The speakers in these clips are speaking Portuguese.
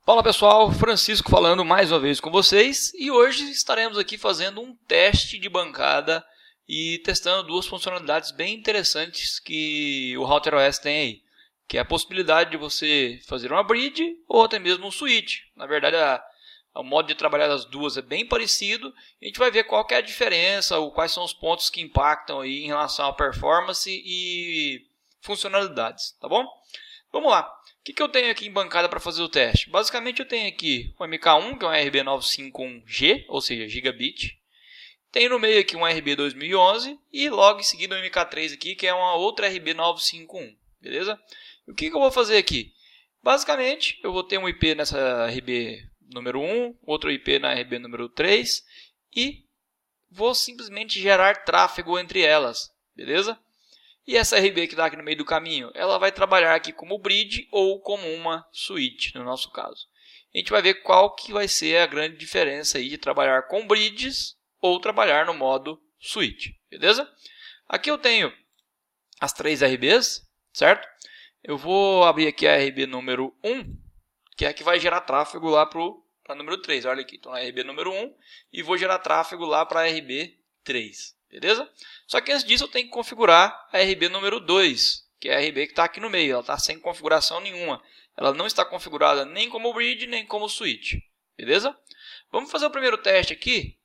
Fala pessoal, Francisco falando mais uma vez com vocês e hoje estaremos aqui fazendo um teste de bancada e testando duas funcionalidades bem interessantes que o RouterOS tem aí, que é a possibilidade de você fazer uma bridge ou até mesmo um switch. Na verdade, o modo de trabalhar das duas é bem parecido. A gente vai ver qual que é a diferença ou quais são os pontos que impactam aí em relação à performance e funcionalidades, tá bom? Vamos lá. O que eu tenho aqui em bancada para fazer o teste? Basicamente eu tenho aqui o MK1, que é um RB951G, ou seja, gigabit. Tenho no meio aqui um RB2011 e logo em seguida um MK3 aqui, que é uma outra RB951, beleza? E o que eu vou fazer aqui? Basicamente eu vou ter um IP nessa RB número 1, outro IP na RB número 3 e vou simplesmente gerar tráfego entre elas, beleza? E essa RB que está aqui no meio do caminho, ela vai trabalhar aqui como bridge ou como uma switch, no nosso caso. A gente vai ver qual que vai ser a grande diferença aí de trabalhar com bridges ou trabalhar no modo switch, beleza? Aqui eu tenho as três RBs, certo? Eu vou abrir aqui a RB número 1, que é a que vai gerar tráfego lá para o número 3. Olha aqui, estou na RB número 1 e vou gerar tráfego lá para a RB 3. Beleza? Só que antes disso eu tenho que configurar a RB número 2, que é a RB que está aqui no meio. Ela está sem configuração nenhuma. Ela não está configurada nem como bridge, nem como switch. Beleza? Vamos fazer o primeiro teste aqui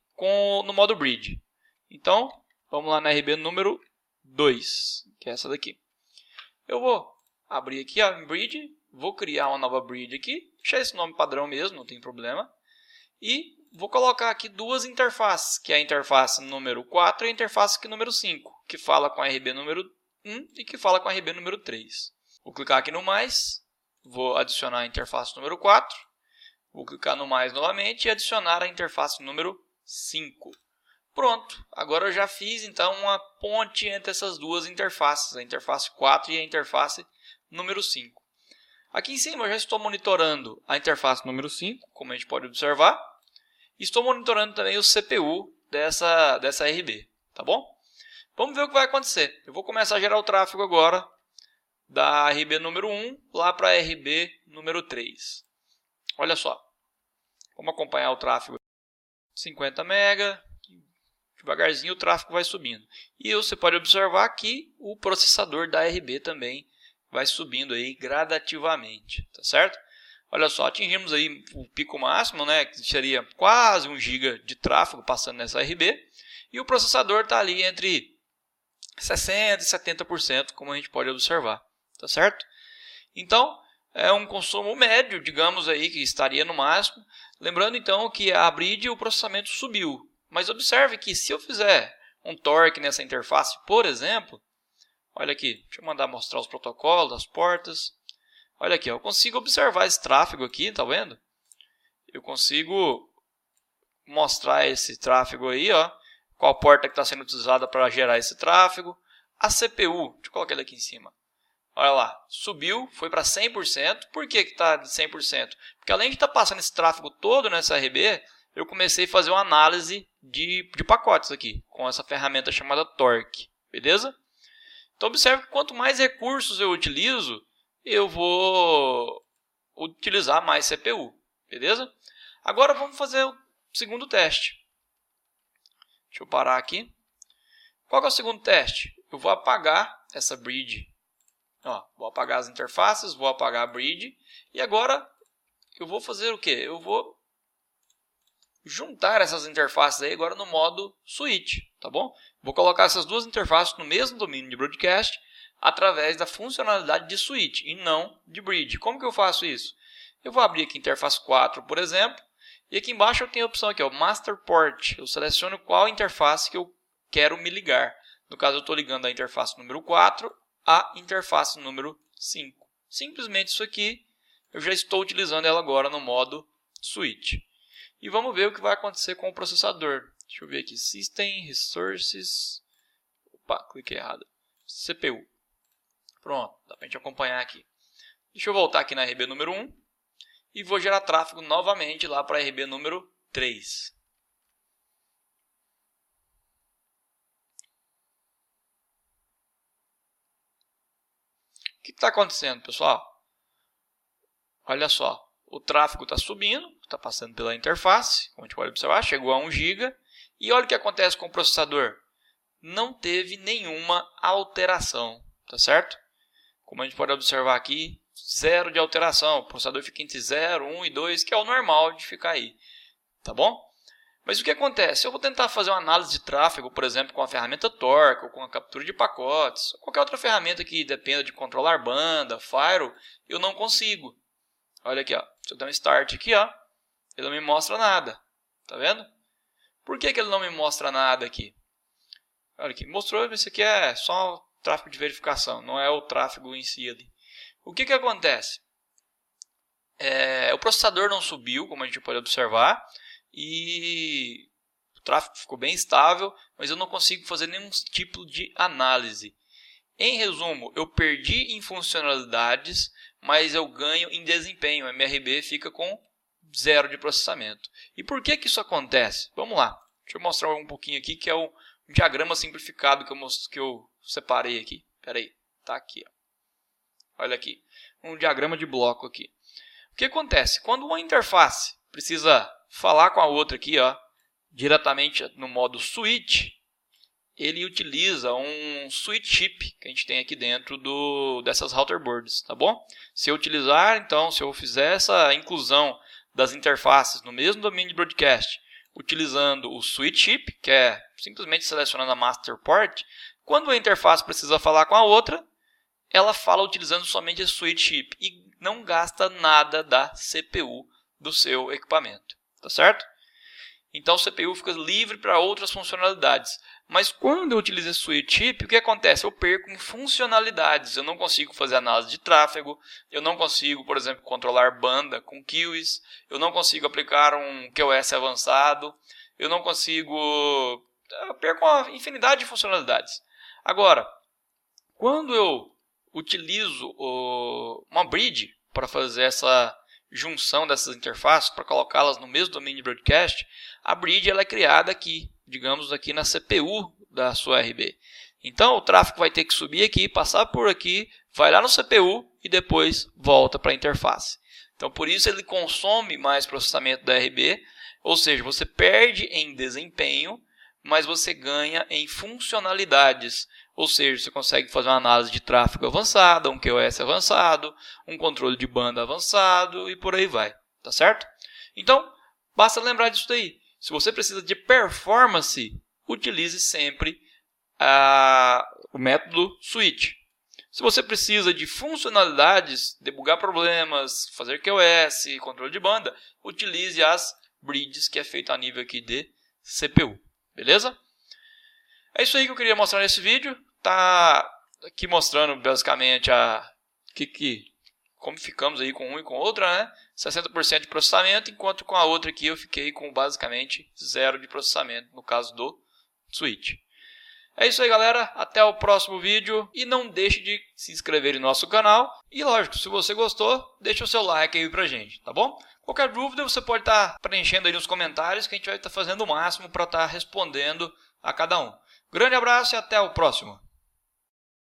no modo bridge. Então, vamos lá na RB número 2, que é essa daqui. Eu vou abrir aqui a bridge, vou criar uma nova bridge aqui, deixar esse nome padrão mesmo, não tem problema. E vou colocar aqui duas interfaces, que é a interface número 4 e a interface número 5, que fala com a RB número 1 e que fala com a RB número 3. Vou clicar aqui no mais, vou adicionar a interface número 4, vou clicar no mais novamente e adicionar a interface número 5. Pronto, agora eu já fiz então uma ponte entre essas duas interfaces, a interface 4 e a interface número 5. Aqui em cima eu já estou monitorando a interface número 5, como a gente pode observar. Estou monitorando também o CPU dessa RB, tá bom? Vamos ver o que vai acontecer. Eu vou começar a gerar o tráfego agora da RB número 1 lá para a RB número 3. Olha só, vamos acompanhar o tráfego. 50 MB, devagarzinho o tráfego vai subindo. E você pode observar que o processador da RB também vai subindo aí gradativamente, tá certo? Olha só, atingimos aí o pico máximo, né, que seria quase 1 GB de tráfego passando nessa RB, e o processador está ali entre 60% e 70%, como a gente pode observar, tá certo? Então, é um consumo médio, digamos aí, que estaria no máximo. Lembrando então que a bridge o processamento subiu, mas observe que se eu fizer um torque nessa interface, por exemplo, olha aqui, deixa eu mandar mostrar os protocolos, as portas. Olha aqui, eu consigo observar esse tráfego aqui, tá vendo? Eu consigo mostrar esse tráfego aí, ó, qual porta que está sendo utilizada para gerar esse tráfego. A CPU, deixa eu colocar ele aqui em cima. Olha lá, subiu, foi para 100%. Por que está de 100%? Porque além de estar passando esse tráfego todo nessa RB, eu comecei a fazer uma análise de pacotes aqui, com essa ferramenta chamada Torque, beleza? Então observe que quanto mais recursos eu utilizo, eu vou utilizar mais CPU, beleza? Agora vamos fazer o segundo teste. Deixa eu parar aqui. Qual que é o segundo teste? Eu vou apagar essa bridge. Ó, vou apagar as interfaces, vou apagar a bridge. E agora eu vou fazer o quê? Eu vou juntar essas interfaces aí agora no modo switch, tá bom? Vou colocar essas duas interfaces no mesmo domínio de broadcast através da funcionalidade de switch e não de bridge. Como que eu faço isso? Eu vou abrir aqui a interface 4, por exemplo, e aqui embaixo eu tenho a opção aqui, ó, Master Port. Eu seleciono qual interface que eu quero me ligar. No caso, eu estou ligando a interface número 4 à interface número 5. Simplesmente isso aqui, eu já estou utilizando ela agora no modo switch. E vamos ver o que vai acontecer com o processador. Deixa eu ver aqui, System, Resources, opa, cliquei errado, CPU. Pronto, dá para a gente acompanhar aqui. Deixa eu voltar aqui na RB número 1 e vou gerar tráfego novamente lá para a RB número 3. O que está acontecendo, pessoal? Olha só, o tráfego está subindo, está passando pela interface, como a gente pode observar, chegou a 1 GB. E olha o que acontece com o processador. Não teve nenhuma alteração, tá certo? Como a gente pode observar aqui, 0 de alteração. O processador fica entre 0, 1 e 2, que é o normal de ficar aí, tá bom? Mas o que acontece? Eu vou tentar fazer uma análise de tráfego, por exemplo, com a ferramenta Torque, ou com a captura de pacotes, ou qualquer outra ferramenta que dependa de controlar banda, firewall, eu não consigo. Olha aqui, ó. Se eu der um Start aqui, ó, ele não me mostra nada. Tá vendo? Por que ele não me mostra nada aqui? Olha aqui, mostrou, isso aqui é só tráfego de verificação, não é o tráfego em si ali. O que acontece? O processador não subiu, como a gente pode observar, e o tráfego ficou bem estável, mas eu não consigo fazer nenhum tipo de análise. Em resumo, eu perdi em funcionalidades, mas eu ganho em desempenho. O MRB fica com 0 de processamento. E por que isso acontece? Vamos lá. Deixa eu mostrar um pouquinho aqui, que é um diagrama simplificado que eu separei aqui. Espera aí, tá aqui. Ó. Olha aqui, um diagrama de bloco aqui. O que acontece? Quando uma interface precisa falar com a outra aqui, ó, diretamente no modo switch, ele utiliza um switch chip que a gente tem aqui dentro dessas router boards, tá bom? Se eu utilizar, então, se eu fizer essa inclusão das interfaces no mesmo domínio de broadcast, utilizando o switch chip, que é simplesmente selecionando a master port, quando a interface precisa falar com a outra, ela fala utilizando somente esse switch chip e não gasta nada da CPU do seu equipamento, tá certo? Então o CPU fica livre para outras funcionalidades. Mas quando eu utilizo esse switch chip, o que acontece? Eu perco em funcionalidades. Eu não consigo fazer análise de tráfego, eu não consigo, por exemplo, controlar banda com QoS, eu não consigo aplicar um QoS avançado, eu não consigo... Eu perco uma infinidade de funcionalidades. Agora, quando eu utilizo uma bridge para fazer essa junção dessas interfaces, para colocá-las no mesmo domínio de broadcast, a bridge ela é criada aqui, digamos aqui na CPU da sua RB. Então o tráfego vai ter que subir aqui, passar por aqui, vai lá no CPU e depois volta para a interface. Então por isso ele consome mais processamento da RB, ou seja, você perde em desempenho, mas você ganha em funcionalidades. Ou seja, você consegue fazer uma análise de tráfego avançada, um QoS avançado, um controle de banda avançado e por aí vai. Tá certo? Então, basta lembrar disso daí. Se você precisa de performance, utilize sempre o método switch. Se você precisa de funcionalidades, debugar problemas, fazer QoS, controle de banda, utilize as bridges que é feito a nível aqui de CPU. Beleza? É isso aí que eu queria mostrar nesse vídeo. Tá aqui mostrando basicamente como ficamos aí com uma e com outra, né? 60% de processamento, enquanto com a outra aqui eu fiquei com basicamente 0 de processamento, no caso do switch. É isso aí, galera. Até o próximo vídeo. E não deixe de se inscrever no nosso canal. E lógico, se você gostou, deixa o seu like aí pra gente, tá bom? Qualquer dúvida você pode estar preenchendo aí nos comentários, que a gente vai estar fazendo o máximo para estar respondendo a cada um. Grande abraço e até o próximo.